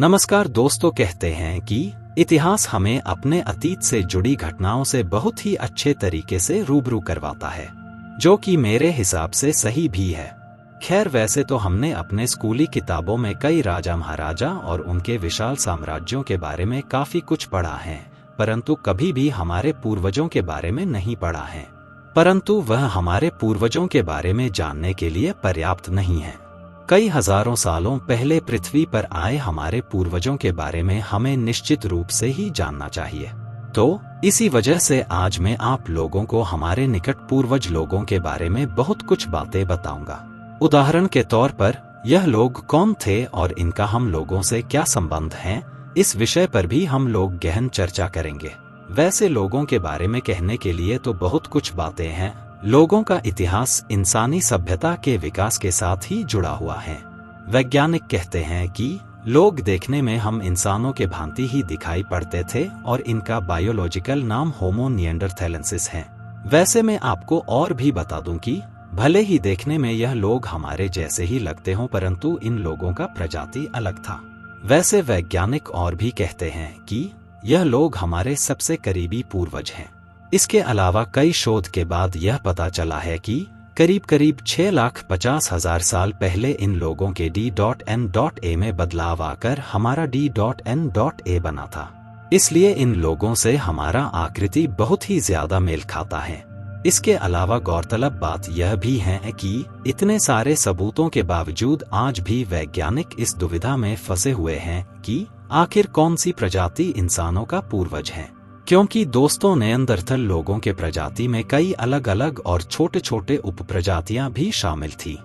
नमस्कार दोस्तों, कहते हैं कि इतिहास हमें अपने अतीत से जुड़ी घटनाओं से बहुत ही अच्छे तरीके से रूबरू करवाता है, जो कि मेरे हिसाब से सही भी है। खैर, वैसे तो हमने अपने स्कूली किताबों में कई राजा महाराजा और उनके विशाल साम्राज्यों के बारे में काफी कुछ पढ़ा है, परंतु कभी भी हमारे पूर्वजों के बारे में नहीं पढ़ा है। परंतु वह हमारे पूर्वजों के बारे में जानने के लिए पर्याप्त नहीं है। कई हजारों सालों पहले पृथ्वी पर आए हमारे पूर्वजों के बारे में हमें निश्चित रूप से ही जानना चाहिए। तो इसी वजह से आज मैं आप लोगों को हमारे निकट पूर्वज लोगों के बारे में बहुत कुछ बातें बताऊंगा। उदाहरण के तौर पर, यह लोग कौन थे और इनका हम लोगों से क्या संबंध है, इस विषय पर भी हम लोग गहन चर्चा करेंगे। वैसे लोगों के बारे में कहने के लिए तो बहुत कुछ बातें हैं। लोगों का इतिहास इंसानी सभ्यता के विकास के साथ ही जुड़ा हुआ है। वैज्ञानिक कहते हैं कि लोग देखने में हम इंसानों के भांति ही दिखाई पड़ते थे और इनका बायोलॉजिकल नाम होमो निएंडरथैलेंसिस है। वैसे मैं आपको और भी बता दूं कि भले ही देखने में यह लोग हमारे जैसे ही लगते हों, परंतु इन लोगों का प्रजाति अलग था। वैसे वैज्ञानिक और भी कहते हैं कि यह लोग हमारे सबसे करीबी पूर्वज हैं। इसके अलावा कई शोध के बाद यह पता चला है कि करीब 6,50,000 साल पहले इन लोगों के D.N.A में बदलाव आकर हमारा D.N.A बना था। इसलिए इन लोगों से हमारा आकृति बहुत ही ज्यादा मेल खाता है। इसके अलावा गौरतलब बात यह भी है कि इतने सारे सबूतों के बावजूद आज भी वैज्ञानिक इस दुविधा में फंसे हुए हैं कि आखिर कौन सी प्रजाति इंसानों का पूर्वज है। क्योंकि दोस्तों, नेअंदरथल लोगों के प्रजाति में कई अलग अलग और छोटे छोटे उप प्रजातियां भी शामिल थी।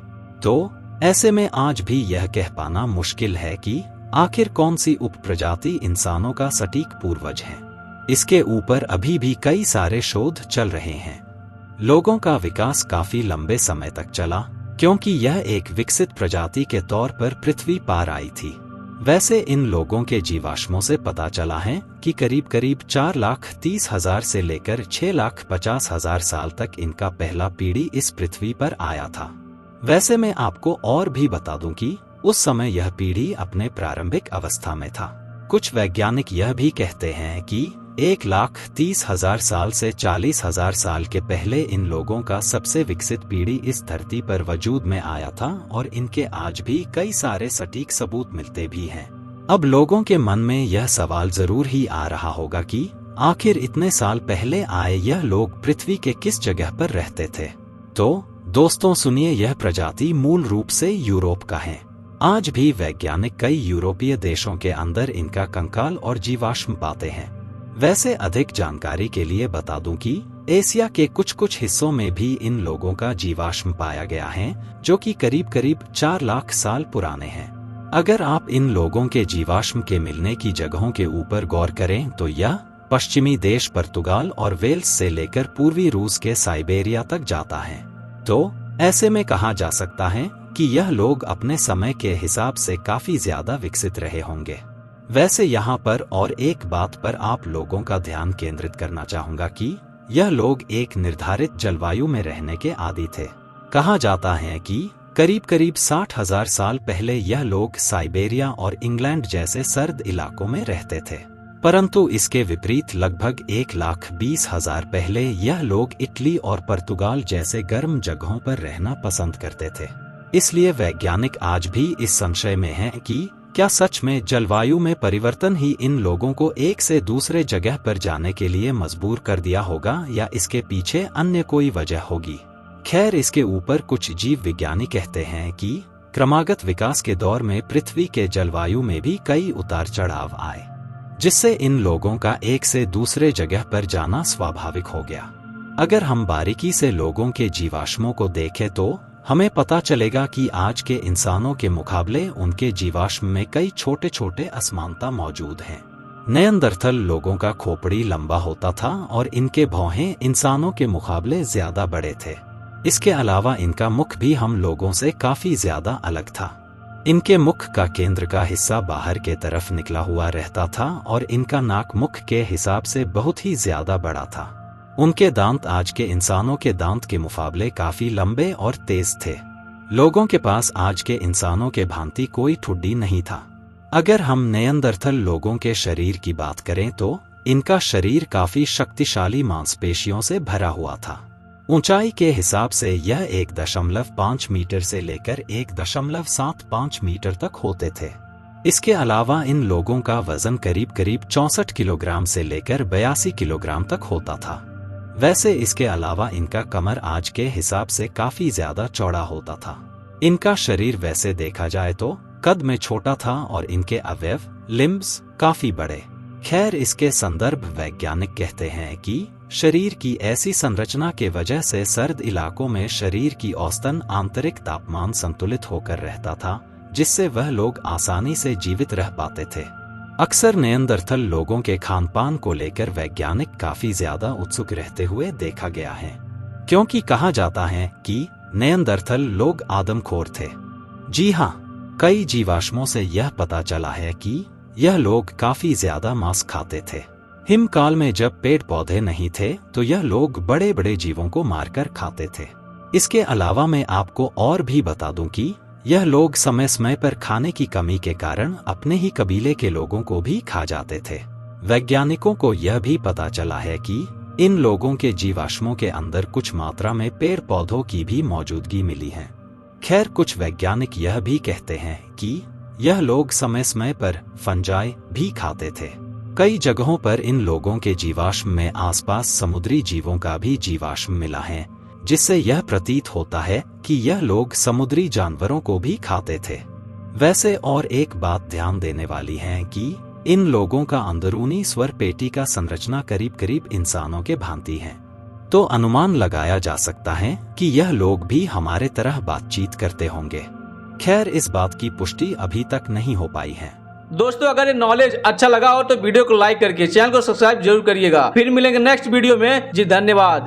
तो ऐसे में आज भी यह कह पाना मुश्किल है कि आखिर कौन सी उप प्रजाति इंसानों का सटीक पूर्वज है। इसके ऊपर अभी भी कई सारे शोध चल रहे हैं। लोगों का विकास काफी लंबे समय तक चला, क्योंकि यह एक विकसित प्रजाति के तौर पर पृथ्वी पर आई थी। वैसे इन लोगों के जीवाश्मों से पता चला है कि करीब 4,30,000 से लेकर 6,50,000 साल तक इनका पहला पीढ़ी इस पृथ्वी पर आया था। वैसे मैं आपको और भी बता दूं कि उस समय यह पीढ़ी अपने प्रारंभिक अवस्था में था। कुछ वैज्ञानिक यह भी कहते हैं कि 1,30,000 साल से 40,000 साल के पहले इन लोगों का सबसे विकसित पीढ़ी इस धरती पर वजूद में आया था और इनके आज भी कई सारे सटीक सबूत मिलते भी हैं। अब लोगों के मन में यह सवाल जरूर ही आ रहा होगा कि आखिर इतने साल पहले आए यह लोग पृथ्वी के किस जगह पर रहते थे। तो दोस्तों सुनिए, यह प्रजाति मूल रूप से यूरोप का है। आज भी वैज्ञानिक कई यूरोपीय देशों के अंदर इनका कंकाल और जीवाश्म पाते हैं। वैसे अधिक जानकारी के लिए बता दूं कि एशिया के कुछ हिस्सों में भी इन लोगों का जीवाश्म पाया गया है, जो कि करीब 4 लाख साल पुराने हैं। अगर आप इन लोगों के जीवाश्म के मिलने की जगहों के ऊपर गौर करें तो यह पश्चिमी देश पुर्तगाल और वेल्स से लेकर पूर्वी रूस के साइबेरिया तक जाता है। तो ऐसे में कहा जा सकता है कि यह लोग अपने समय के हिसाब से काफी ज्यादा विकसित रहे होंगे। वैसे यहाँ पर और एक बात पर आप लोगों का ध्यान केंद्रित करना चाहूंगा कि यह लोग एक निर्धारित जलवायु में रहने के आदी थे। कहा जाता है कि करीब 60,000 साल पहले यह लोग साइबेरिया और इंग्लैंड जैसे सर्द इलाकों में रहते थे, परंतु इसके विपरीत लगभग 1,20,000 पहले यह लोग इटली और पुर्तगाल जैसे गर्म जगहों पर रहना पसंद करते थे। इसलिए वैज्ञानिक आज भी इस संशय में हैं कि क्या सच में जलवायु में परिवर्तन ही इन लोगों को एक से दूसरे जगह पर जाने के लिए मजबूर कर दिया होगा, या इसके पीछे अन्य कोई वजह होगी। खैर, इसके ऊपर कुछ जीव विज्ञानी कहते हैं कि क्रमागत विकास के दौर में पृथ्वी के जलवायु में भी कई उतार चढ़ाव आए, जिससे इन लोगों का एक से दूसरे जगह पर जाना स्वाभाविक हो गया। अगर हम बारीकी से लोगों के जीवाश्मों को देखें तो हमें पता चलेगा कि आज के इंसानों के मुकाबले उनके जीवाश्म में कई छोटे छोटे असमानता मौजूद हैं। नेअंदरथल लोगों का खोपड़ी लंबा होता था और इनके भौहें इंसानों के मुकाबले ज्यादा बड़े थे। इसके अलावा इनका मुख भी हम लोगों से काफी ज्यादा अलग था। इनके मुख का केंद्र का हिस्सा बाहर के तरफ निकला हुआ रहता था और इनका नाक मुख के हिसाब से बहुत ही ज्यादा बड़ा था। उनके दांत आज के इंसानों के दांत के मुकाबले काफी लंबे और तेज थे। लोगों के पास आज के इंसानों के भांति कोई ठुड्डी नहीं था। अगर हम नेयंदरथल लोगों के शरीर की बात करें तो इनका शरीर काफी शक्तिशाली मांसपेशियों से भरा हुआ था। ऊंचाई के हिसाब से यह 1.5 मीटर से लेकर 1.75 मीटर तक होते थे। इसके अलावा इन लोगों का वजन करीब 64 किलोग्राम से लेकर 82 किलोग्राम तक होता था। वैसे इसके अलावा इनका कमर आज के हिसाब से काफी ज्यादा चौड़ा होता था। इनका शरीर वैसे देखा जाए तो कद में छोटा था और इनके अवयव लिम्ब्स काफी बड़े। खैर, इसके संदर्भ वैज्ञानिक कहते हैं कि शरीर की ऐसी संरचना के वजह से सर्द इलाकों में शरीर की औसतन आंतरिक तापमान संतुलित होकर रहता था, जिससे वह लोग आसानी से जीवित रह पाते थे। अक्सर नेयंदरथल लोगों के खानपान को लेकर वैज्ञानिक काफी ज्यादा उत्सुक रहते हुए देखा गया है, क्योंकि कहा जाता है कि नेयंदरथल लोग आदमखोर थे। जी हाँ, कई जीवाश्मों से यह पता चला है कि यह लोग काफी ज्यादा मांस खाते थे। हिमकाल में जब पेड़ पौधे नहीं थे तो यह लोग बड़े बड़े जीवों को मारकर खाते थे। इसके अलावा मैं आपको और भी बता दूं कि यह लोग समय समय पर खाने की कमी के कारण अपने ही कबीले के लोगों को भी खा जाते थे। वैज्ञानिकों को यह भी पता चला है कि इन लोगों के जीवाश्मों के अंदर कुछ मात्रा में पेड़ पौधों की भी मौजूदगी मिली है। खैर, कुछ वैज्ञानिक यह भी कहते हैं कि यह लोग समय समय पर फंजाई भी खाते थे। कई जगहों पर इन लोगों के जीवाश्म में आसपास समुद्री जीवों का भी जीवाश्म मिला है, जिससे यह प्रतीत होता है कि यह लोग समुद्री जानवरों को भी खाते थे। वैसे और एक बात ध्यान देने वाली है कि इन लोगों का अंदरूनी स्वर पेटी का संरचना करीब करीब इंसानों के भांति है, तो अनुमान लगाया जा सकता है कि यह लोग भी हमारे तरह बातचीत करते होंगे। खैर, इस बात की पुष्टि अभी तक नहीं हो पाई है। दोस्तों, अगर ये नॉलेज अच्छा लगा हो तो वीडियो को लाइक करके चैनल को सब्सक्राइब जरूर करिएगा। फिर मिलेंगे नेक्स्ट वीडियो में। जी धन्यवाद।